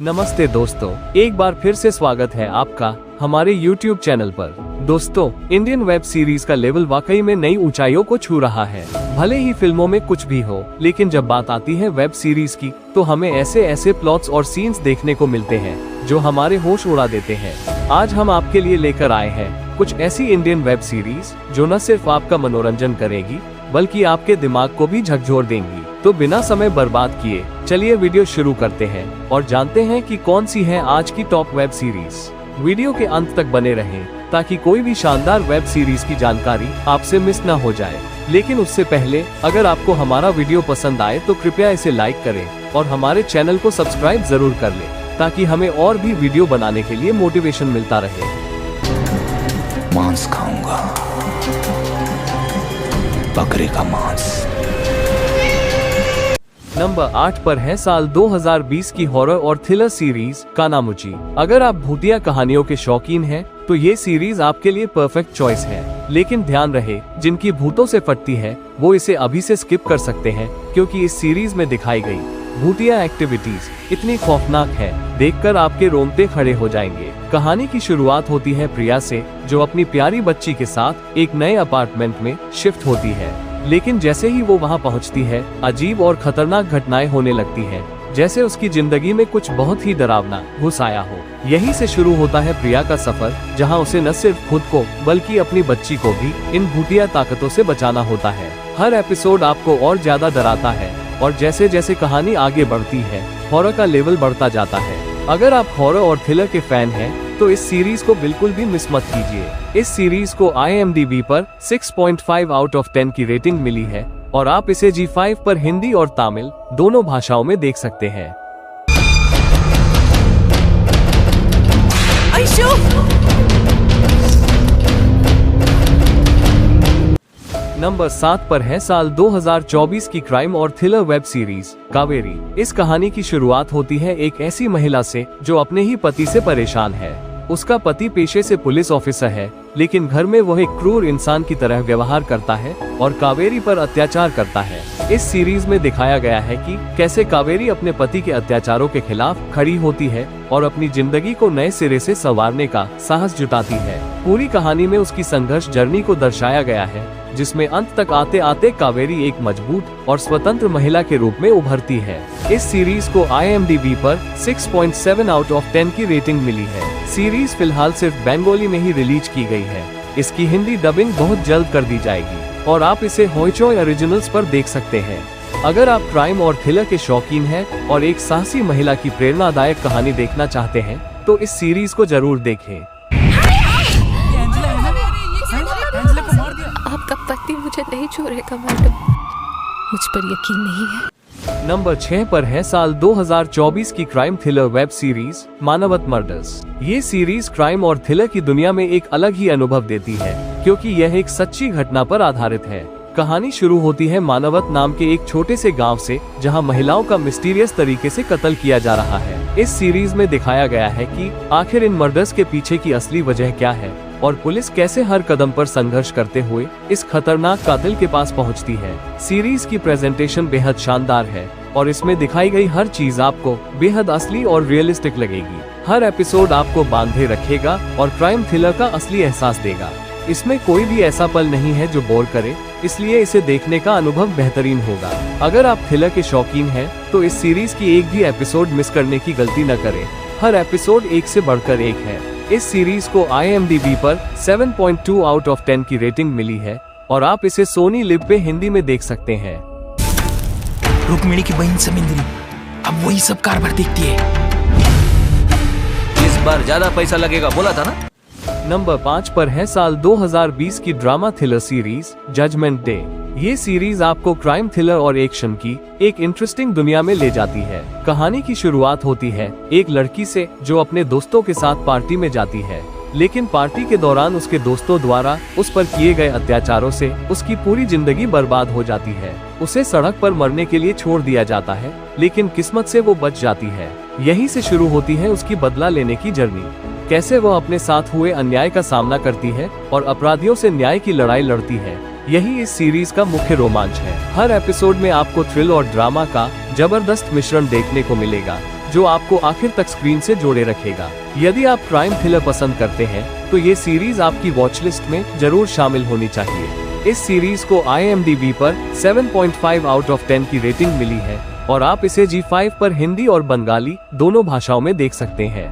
नमस्ते दोस्तों, एक बार फिर से स्वागत है आपका हमारे YouTube चैनल पर। दोस्तों, इंडियन वेब सीरीज का लेवल वाकई में नई ऊंचाइयों को छू रहा है। भले ही फिल्मों में कुछ भी हो, लेकिन जब बात आती है वेब सीरीज की तो हमें ऐसे ऐसे प्लॉट्स और सीन्स देखने को मिलते हैं जो हमारे होश उड़ा देते हैं। आज हम आपके लिए लेकर आए हैं कुछ ऐसी इंडियन वेब सीरीज जो न सिर्फ आपका मनोरंजन करेगी बल्कि आपके दिमाग को भी झकझोर देंगी। तो बिना समय बर्बाद किए चलिए वीडियो शुरू करते हैं और जानते हैं कि कौन सी है आज की टॉप वेब सीरीज। वीडियो के अंत तक बने रहें ताकि कोई भी शानदार वेब सीरीज की जानकारी आपसे मिस न हो जाए। लेकिन उससे पहले अगर आपको हमारा वीडियो पसंद आए तो कृपया इसे लाइक करें और हमारे चैनल को सब्सक्राइब जरूर कर लें ताकि हमें और भी वीडियो बनाने के लिए मोटिवेशन मिलता रहे। मांस खाऊंगा, बकरे का मांस। नंबर 8 पर है साल 2020 की हॉरर और थ्रिलर सीरीज कानामुची। अगर आप भूतिया कहानियों के शौकीन हैं, तो ये सीरीज आपके लिए परफेक्ट चॉइस है। लेकिन ध्यान रहे, जिनकी भूतों से फटती है वो इसे अभी से स्किप कर सकते हैं, क्योंकि इस सीरीज में दिखाई गई भूतिया एक्टिविटीज इतनी खौफनाक है, देखकर आपके रोंगटे खड़े हो जाएंगे। कहानी की शुरुआत होती है प्रिया से, जो अपनी प्यारी बच्ची के साथ एक नए अपार्टमेंट में शिफ्ट होती है। लेकिन जैसे ही वो वहां पहुंचती है, अजीब और खतरनाक घटनाएं होने लगती हैं, जैसे उसकी जिंदगी में कुछ बहुत ही डरावना घुस आया हो। यहीं से शुरू होता है प्रिया का सफर, जहां उसे न सिर्फ खुद को बल्कि अपनी बच्ची को भी इन भूतिया ताकतों से बचाना होता है। हर एपिसोड आपको और ज्यादा डराता है और जैसे जैसे कहानी आगे बढ़ती है, हॉरर का लेवल बढ़ता जाता है। अगर आप हॉरर और थ्रिलर के फैन हैं, तो इस सीरीज को बिल्कुल भी मिस मत कीजिए। इस सीरीज को IMDb पर 6.5 आउट ऑफ 10 की रेटिंग मिली है और आप इसे G5 पर हिंदी और तमिल दोनों भाषाओं में देख सकते हैं। नंबर 7 पर है साल 2024 की क्राइम और थ्रिलर वेब सीरीज कावेरी। इस कहानी की शुरुआत होती है एक ऐसी महिला से जो अपने ही पति से परेशान है। उसका पति पेशे से पुलिस ऑफिसर है, लेकिन घर में वह एक क्रूर इंसान की तरह व्यवहार करता है और कावेरी पर अत्याचार करता है। इस सीरीज में दिखाया गया है कि कैसे कावेरी अपने पति के अत्याचारों के खिलाफ खड़ी होती है और अपनी जिंदगी को नए सिरे से संवारने का साहस जुटाती है। पूरी कहानी में उसकी संघर्ष जर्नी को दर्शाया गया है, जिसमें अंत तक आते आते कावेरी एक मजबूत और स्वतंत्र महिला के रूप में उभरती है। इस सीरीज को IMDb पर 6.7 आउट ऑफ 10 की रेटिंग मिली है। सीरीज फिलहाल सिर्फ बंगाली में ही रिलीज की गई है। इसकी हिंदी डबिंग बहुत जल्द कर दी जाएगी और आप इसे हॉइचॉय ओरिजिनल्स पर देख सकते हैं। अगर आप क्राइम और थ्रिलर के शौकीन हैं और एक साहसी महिला की प्रेरणादायक कहानी देखना चाहते हैं, तो इस सीरीज को जरूर देखें। आपका पति मुझे नहीं छोड़ेगा मैडम, मुझ पर यकीन नहीं है। नंबर 6 पर है साल 2024 की क्राइम थ्रिलर वेब सीरीज मानवत मर्डर्स। ये सीरीज क्राइम और थ्रिलर की दुनिया में एक अलग ही अनुभव देती है, क्योंकि यह एक सच्ची घटना पर आधारित है। कहानी शुरू होती है मानवत नाम के एक छोटे से गांव से, जहां महिलाओं का मिस्टीरियस तरीके से कत्ल किया जा रहा है। इस सीरीज में दिखाया गया है कि आखिर इन मर्डर्स के पीछे की असली वजह क्या है और पुलिस कैसे हर कदम पर संघर्ष करते हुए इस खतरनाक कातिल के पास पहुंचती है। सीरीज की प्रेजेंटेशन बेहद शानदार है और इसमें दिखाई गई हर चीज आपको बेहद असली और रियलिस्टिक लगेगी। हर एपिसोड आपको बांधे रखेगा और क्राइम थ्रिलर का असली एहसास देगा। इसमें कोई भी ऐसा पल नहीं है जो बोर करे, इसलिए इसे देखने का अनुभव बेहतरीन होगा। अगर आप थ्रिलर के शौकीन हैं, तो इस सीरीज की एक भी एपिसोड मिस करने की गलती न करें। हर एपिसोड एक से बढ़कर एक है। इस सीरीज को IMDb पर 7.2 आउट ऑफ 10 की रेटिंग मिली है और आप इसे सोनी लिव पे हिंदी में देख सकते हैं। रुक्मिणी की बहन समिंद्री अब वही सब कारभार देखती है। इस बार ज्यादा पैसा लगेगा बोला था ना। नंबर 5 पर है साल 2020 की drama thriller series judgment day. ये सीरीज आपको क्राइम थ्रिलर और एक्शन की एक इंटरेस्टिंग दुनिया में ले जाती है। कहानी की शुरुआत होती है एक लड़की से जो अपने दोस्तों के साथ पार्टी में जाती है, लेकिन पार्टी के दौरान उसके दोस्तों द्वारा उस पर किए गए अत्याचारों से उसकी पूरी जिंदगी बर्बाद हो जाती है। उसे सड़क पर मरने के लिए छोड़ दिया जाता है, लेकिन किस्मत से वो बच जाती है। यहीं से शुरू होती है उसकी बदला लेने की जर्नी। कैसे वो अपने साथ हुए अन्याय का सामना करती है और अपराधियों से न्याय की लड़ाई लड़ती है, यही इस सीरीज का मुख्य रोमांच है। हर एपिसोड में आपको थ्रिल और ड्रामा का जबरदस्त मिश्रण देखने को मिलेगा। जो आपको आखिर तक स्क्रीन से जोड़े रखेगा। यदि आप क्राइम थ्रिलर पसंद करते हैं तो ये सीरीज आपकी वॉच लिस्ट में जरूर शामिल होनी चाहिए। इस सीरीज को IMDb पर 7.5 आउट ऑफ 10 की रेटिंग मिली है और आप इसे G5 पर हिंदी और बंगाली दोनों भाषाओं में देख सकते हैं।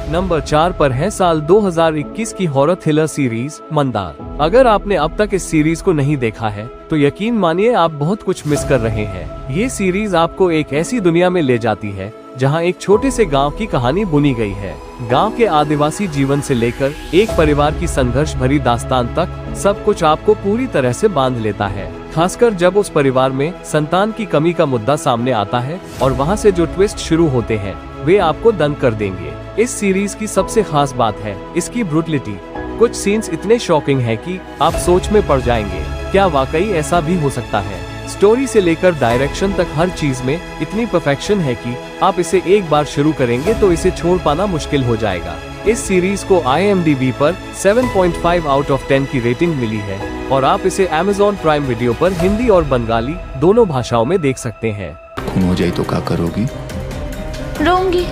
नंबर 4 पर है साल 2021 की हॉरर थ्रिलर सीरीज मंदार। अगर आपने अब तक इस सीरीज को नहीं देखा है तो यकीन मानिए आप बहुत कुछ मिस कर रहे हैं। ये सीरीज आपको एक ऐसी दुनिया में ले जाती है जहां एक छोटे से गांव की कहानी बुनी गई है। गांव के आदिवासी जीवन से लेकर एक परिवार की संघर्ष भरी दास्तान तक सब कुछ आपको पूरी तरह से बांध लेता है, खासकर जब उस परिवार में संतान की कमी का मुद्दा सामने आता है और वहां से जो ट्विस्ट शुरू होते हैं वे आपको दंग कर देंगे। इस सीरीज की सबसे खास बात है इसकी ब्रूटलिटी। कुछ सीन्स इतने शॉकिंग है कि आप सोच में पड़ जाएंगे, क्या वाकई ऐसा भी हो सकता है। स्टोरी से लेकर डायरेक्शन तक हर चीज में इतनी परफेक्शन है कि आप इसे एक बार शुरू करेंगे तो इसे छोड़ पाना मुश्किल हो जाएगा। इस सीरीज को IMDb पर 7.5 आउट ऑफ 10 की रेटिंग मिली है और आप इसे Amazon प्राइम वीडियो पर हिंदी और बंगाली दोनों भाषाओं में देख सकते हैं। खून हो जाए तो क्या करोगी? रोऊंगी।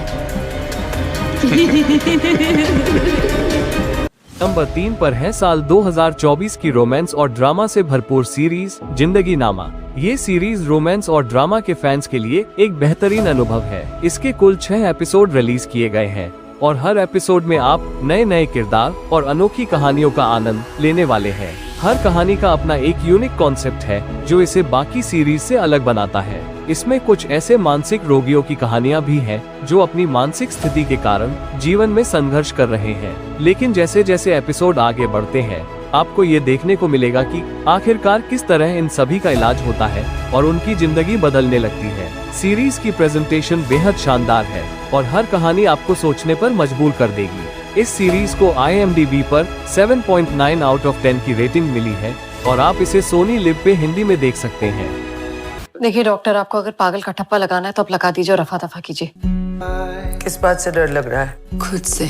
नंबर 3 पर है साल 2024 की रोमांस और ड्रामा से भरपूर सीरीज जिंदगी नामा। ये सीरीज रोमांस और ड्रामा के फैंस के लिए एक बेहतरीन अनुभव है। इसके कुल 6 एपिसोड रिलीज किए गए हैं और हर एपिसोड में आप नए नए किरदार और अनोखी कहानियों का आनंद लेने वाले हैं। हर कहानी का अपना एक यूनिक कॉन्सेप्ट है जो इसे बाकी सीरीज से अलग बनाता है। इसमें कुछ ऐसे मानसिक रोगियों की कहानियां भी हैं जो अपनी मानसिक स्थिति के कारण जीवन में संघर्ष कर रहे हैं। लेकिन जैसे जैसे एपिसोड आगे बढ़ते हैं आपको ये देखने को मिलेगा कि आखिरकार किस तरह इन सभी का इलाज होता है और उनकी जिंदगी बदलने लगती है। सीरीज की प्रेजेंटेशन बेहद शानदार है और हर कहानी आपको सोचने पर मजबूर कर देगी। इस सीरीज को IMDb पर 7.9 आउट ऑफ 10 की रेटिंग मिली है और आप इसे सोनी लिव पे हिंदी में देख सकते हैं। देखिए डॉक्टर, आपको अगर पागल का ठप्पा लगाना है तो आप लगा दीजिए और रफा दफा कीजिए। किस बात से डर लग रहा है? खुद से।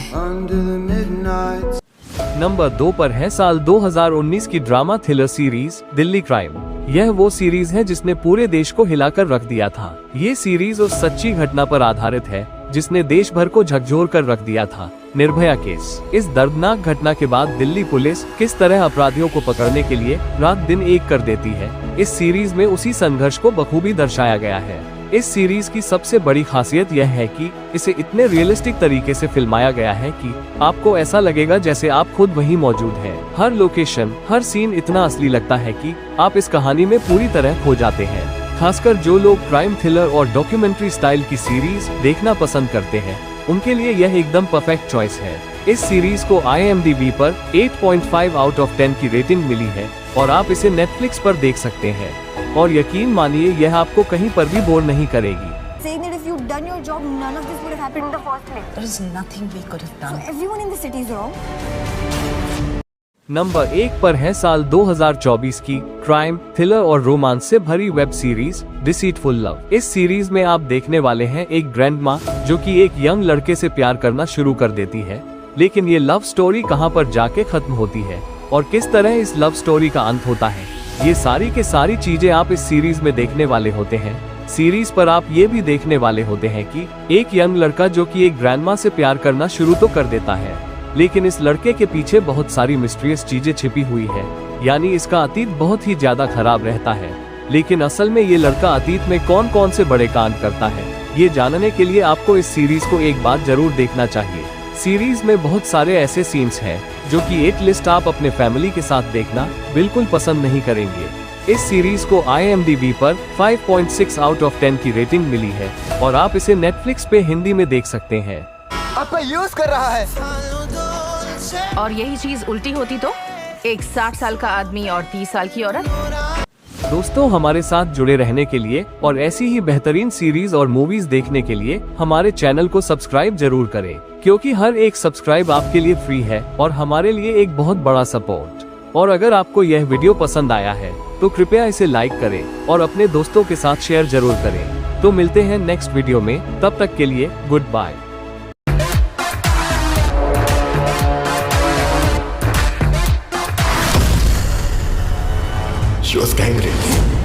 नंबर 2 पर है साल 2019 की drama thriller series Delhi crime. यह वो सीरीज है जिसने पूरे देश को हिलाकर रख दिया था। ये सीरीज उस सच्ची घटना पर आधारित है जिसने देश भर को झकझोर कर रख दिया था, निर्भया केस। इस दर्दनाक घटना के बाद दिल्ली पुलिस किस तरह अपराधियों को पकड़ने के लिए रात दिन एक कर देती है, इस सीरीज में उसी संघर्ष को बखूबी दर्शाया गया है। इस सीरीज की सबसे बड़ी खासियत यह है कि इसे इतने रियलिस्टिक तरीके से फिल्माया गया है कि आपको ऐसा लगेगा जैसे आप खुद वहीं मौजूद हैं। हर लोकेशन, हर सीन इतना असली लगता है कि आप इस कहानी में पूरी तरह खो जाते हैं। खासकर जो लोग क्राइम थ्रिलर और डॉक्यूमेंट्री स्टाइल की सीरीज देखना पसंद करते हैं उनके लिए यह एकदम परफेक्ट चॉइस है। इस सीरीज को IMDb पर 8.5 आउट ऑफ 10 की रेटिंग मिली है और आप इसे Netflix पर देख सकते हैं और यकीन मानिए यह आपको कहीं पर भी बोर नहीं करेगी। Saying that if you'd done your job, none of this would have happened in the first place. There is nothing we could have done. So everyone in the city is wrong. Number 1 पर है साल 2024 की crime thriller और romance से भरी web series deceitful love. इस series में आप देखने वाले हैं एक ग्रैंडमा जो कि एक यंग लड़के से प्यार करना शुरू कर देती है, लेकिन ये लव स्टोरी कहां पर जाके खत्म होती है और किस तरह इस लव स्टोरी का अंत होता है, ये सारी के सारी चीजें आप इस सीरीज में देखने वाले होते हैं। सीरीज पर आप ये भी देखने वाले होते हैं कि एक यंग लड़का जो कि एक ग्रैंडमा से प्यार करना शुरू तो कर देता है, लेकिन इस लड़के के पीछे बहुत सारी मिस्टीरियस चीजें छिपी हुई है, यानी इसका अतीत बहुत ही ज्यादा खराब रहता है। लेकिन असल में ये लड़का अतीत में कौन कौन से बड़े कांड करता है, ये जानने के लिए आपको इस सीरीज को एक बार जरूर देखना चाहिए। सीरीज में बहुत सारे ऐसे सीन्स हैं जो कि एक लिस्ट आप अपने फैमिली के साथ देखना बिल्कुल पसंद नहीं करेंगे। इस सीरीज को IMDb पर 5.6 आउट ऑफ 10 की रेटिंग मिली है और आप इसे Netflix पे हिंदी में देख सकते हैं। आपका यूज कर रहा है। और यही चीज उल्टी होती तो एक 60 साल का आदमी और 30 साल की औरत। दोस्तों, हमारे साथ जुड़े रहने के लिए और ऐसी ही बेहतरीन सीरीज और मूवीज देखने के लिए हमारे चैनल को सब्सक्राइब जरूर करें, क्योंकि हर एक सब्सक्राइब आपके लिए फ्री है और हमारे लिए एक बहुत बड़ा सपोर्ट। और अगर आपको यह वीडियो पसंद आया है तो कृपया इसे लाइक करें और अपने दोस्तों के साथ शेयर जरूर करें। तो मिलते हैं नेक्स्ट वीडियो में, तब तक के लिए good bye. She was gang raped.